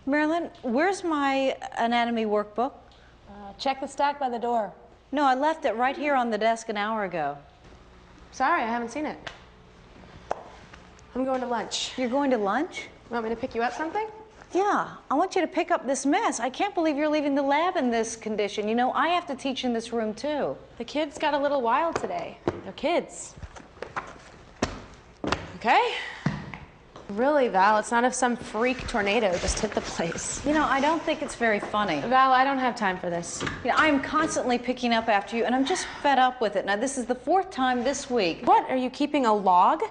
Marilyn, where's my anatomy workbook? Check the stack by the door. No, I left it right here on the desk an hour ago. Sorry, I haven't seen it. I'm going to lunch. You're going to lunch? Want me to pick you up something? Yeah, I want you to pick up this mess. I can't believe you're leaving the lab in this condition. You know, I have to teach in this room too. The kids got a little wild today. They're kids. Okay? Really, Val, it's not if some freak tornado just hit the place. You know, I don't think it's very funny. Val, I don't have time for this. You know, I'm constantly picking up after you, and I'm just fed up with it. Now, this is the 4th time this week. What, are you keeping a log?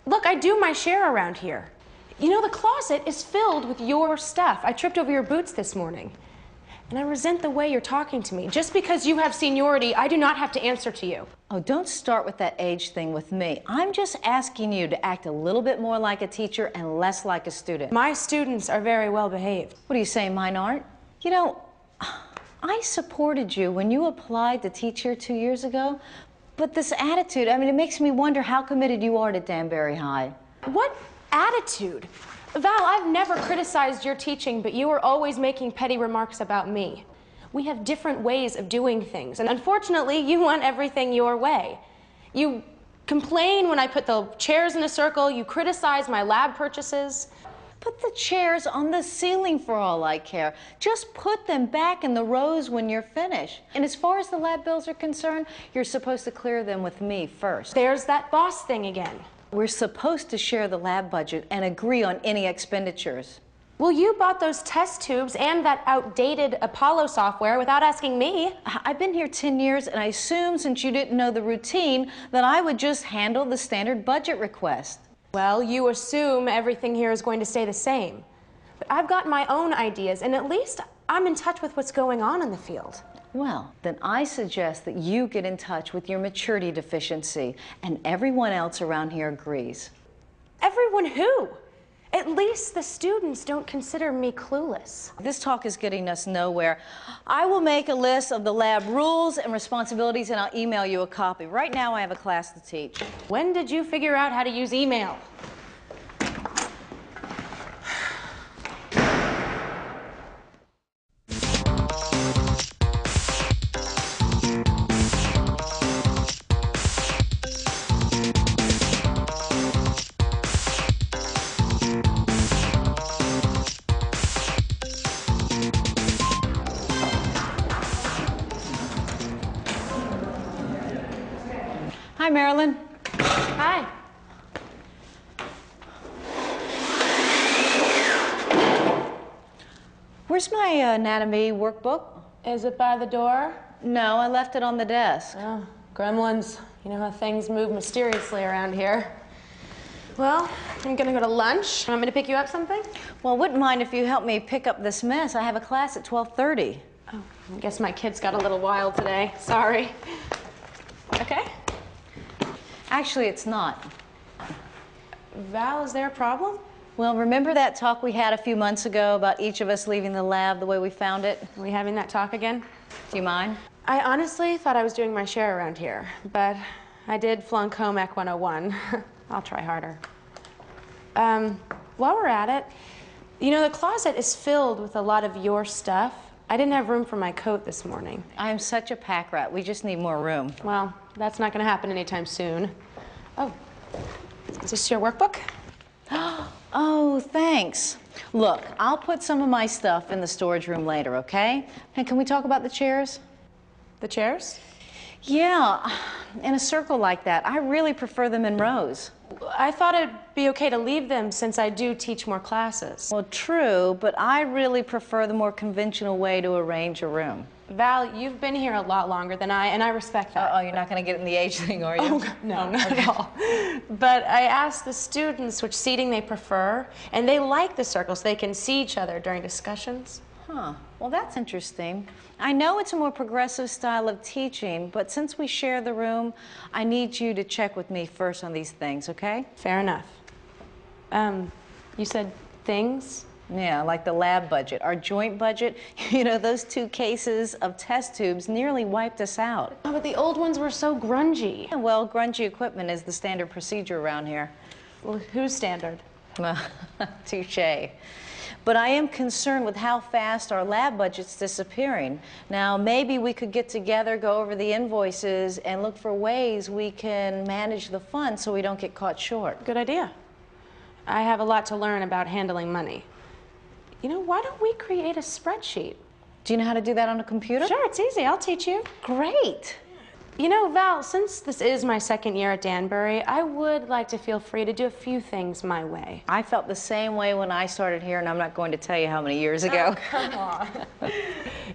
Look, I do my share around here. You know, the closet is filled with your stuff. I tripped over your boots this morning. And I resent the way you're talking to me. Just because you have seniority, I do not have to answer to you. Oh, don't start with that age thing with me. I'm just asking you to act a little bit more like a teacher and less like a student. My students are very well behaved. What are you saying, mine aren't? You know, I supported you when you applied to teach here 2 years ago, but this attitude, I mean, it makes me wonder how committed you are to Danbury High. What attitude? Val, I've never criticized your teaching, but you are always making petty remarks about me. We have different ways of doing things, and unfortunately, you want everything your way. You complain when I put the chairs in a circle, you criticize my lab purchases. Put the chairs on the ceiling for all I care. Just put them back in the rows when you're finished. And as far as the lab bills are concerned, you're supposed to clear them with me first. There's that boss thing again. We're supposed to share the lab budget and agree on any expenditures. Well, you bought those test tubes and that outdated Apollo software without asking me. I've been here 10 years, and I assumed since you didn't know the routine that I would just handle the standard budget request. Well, you assume everything here is going to stay the same. But I've got my own ideas, and at least I'm in touch with what's going on in the field. Well, then I suggest that you get in touch with your maturity deficiency, and everyone else around here agrees. Everyone who? At least the students don't consider me clueless. This talk is getting us nowhere. I will make a list of the lab rules and responsibilities, and I'll email you a copy. Right now, I have a class to teach. When did you figure out how to use email? Hi, Marilyn. Hi. Where's my anatomy workbook? Is it by the door? No, I left it on the desk. Oh, gremlins. You know how things move mysteriously around here. Well, I'm gonna go to lunch. Want me to pick you up something? Well, I wouldn't mind if you helped me pick up this mess. I have a class at 12:30. Oh, I guess my kids got a little wild today. Sorry. Okay. Actually, it's not. Val, is there a problem? Well, remember that talk we had a few months ago about each of us leaving the lab the way we found it? Are we having that talk again? Do you mind? I honestly thought I was doing my share around here, but I did flunk home Ec 101. I'll try harder. While we're at it, you know, the closet is filled with a lot of your stuff. I didn't have room for my coat this morning. I am such a pack rat. We just need more room. Well, that's not going to happen anytime soon. Oh, is this your workbook? Oh, thanks. Look, I'll put some of my stuff in the storage room later, okay? And can we talk about the chairs? The chairs? Yeah, in a circle like that. I really prefer them in rows. I thought it'd be okay to leave them since I do teach more classes. Well, true, but I really prefer the more conventional way to arrange a room. Val, you've been here a lot longer than I, and I respect that. Oh, you're not going to get in the age thing, are you? Oh, no, not at all. But I asked the students which seating they prefer, and they like the circle so they can see each other during discussions. Huh. Well, that's interesting. I know it's a more progressive style of teaching, but since we share the room, I need you to check with me first on these things, okay? Fair enough. You said things? Yeah, like the lab budget, our joint budget. You know, those 2 cases of test tubes nearly wiped us out. Oh, but the old ones were so grungy. Well, grungy equipment is the standard procedure around here. Well, who's standard? Touche. But I am concerned with how fast our lab budget's disappearing. Now, maybe we could get together, go over the invoices, and look for ways we can manage the fund so we don't get caught short. Good idea. I have a lot to learn about handling money. You know, why don't we create a spreadsheet? Do you know how to do that on a computer? Sure, it's easy. I'll teach you. Great. You know, Val, since this is my second year at Danbury, I would like to feel free to do a few things my way. I felt the same way when I started here, and I'm not going to tell you how many years ago. Oh, come on.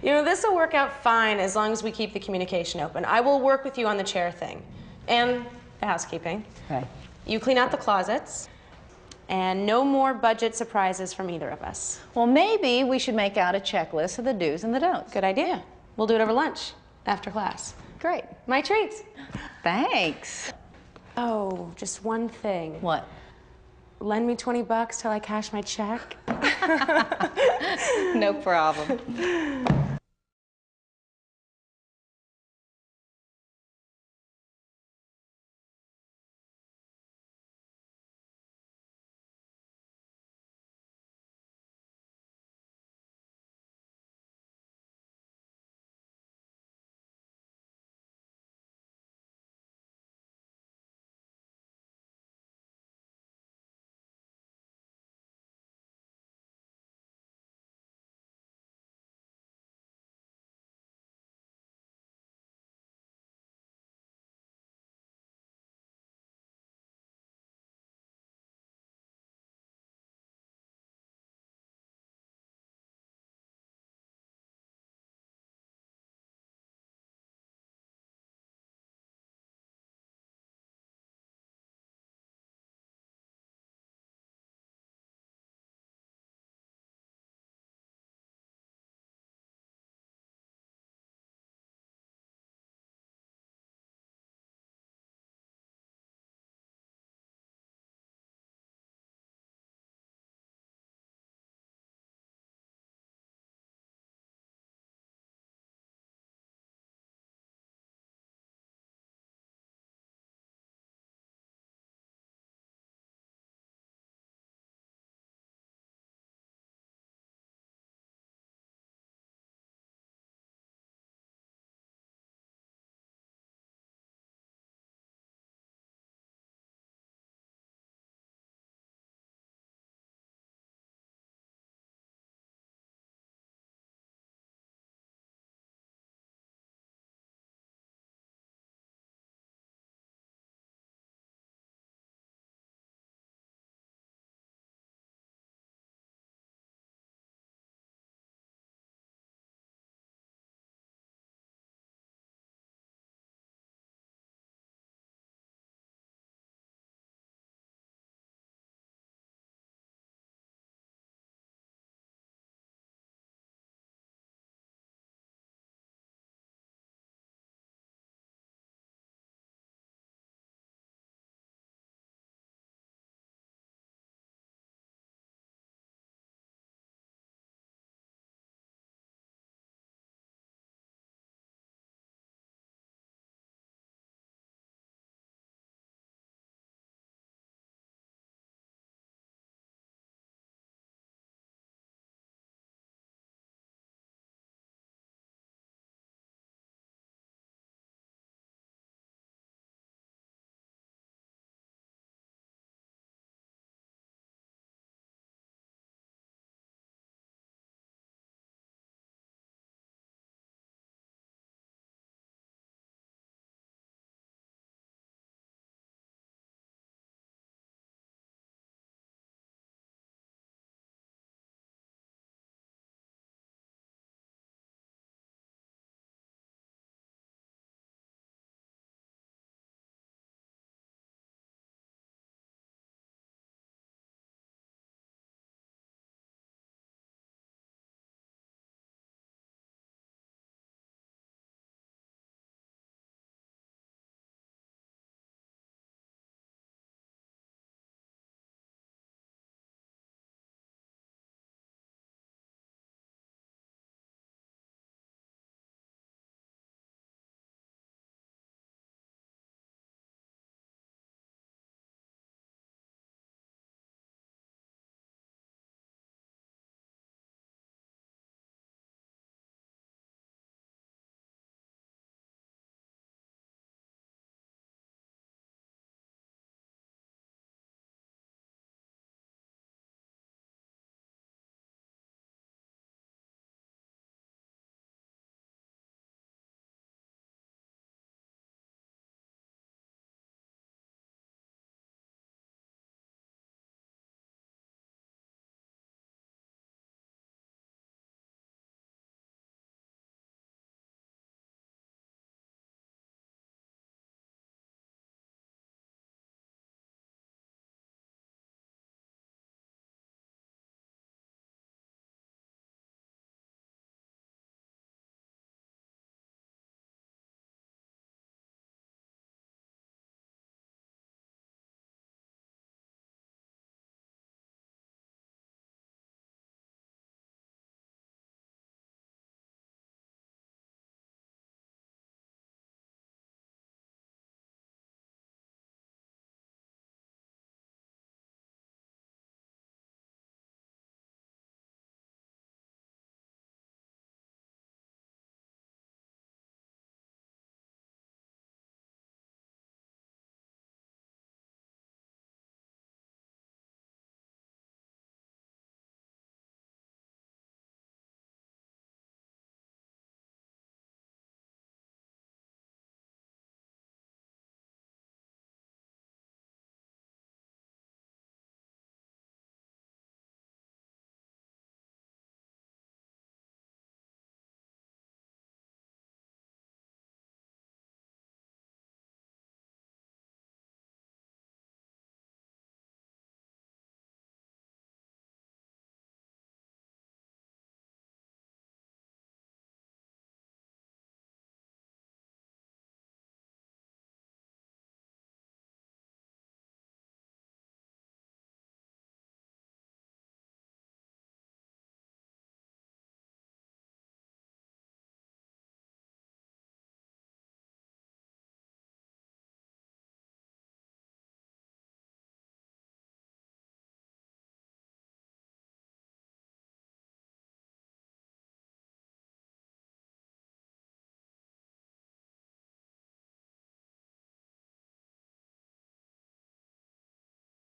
You know, this will work out fine as long as we keep the communication open. I will work with you on the chair thing and the housekeeping. Okay. You clean out the closets, and no more budget surprises from either of us. Well, maybe we should make out a checklist of the do's and the don'ts. Good idea. We'll do it over lunch, after class. Great. My treats. Thanks. Oh, just one thing. What? Lend me $20 till I cash my check. No problem.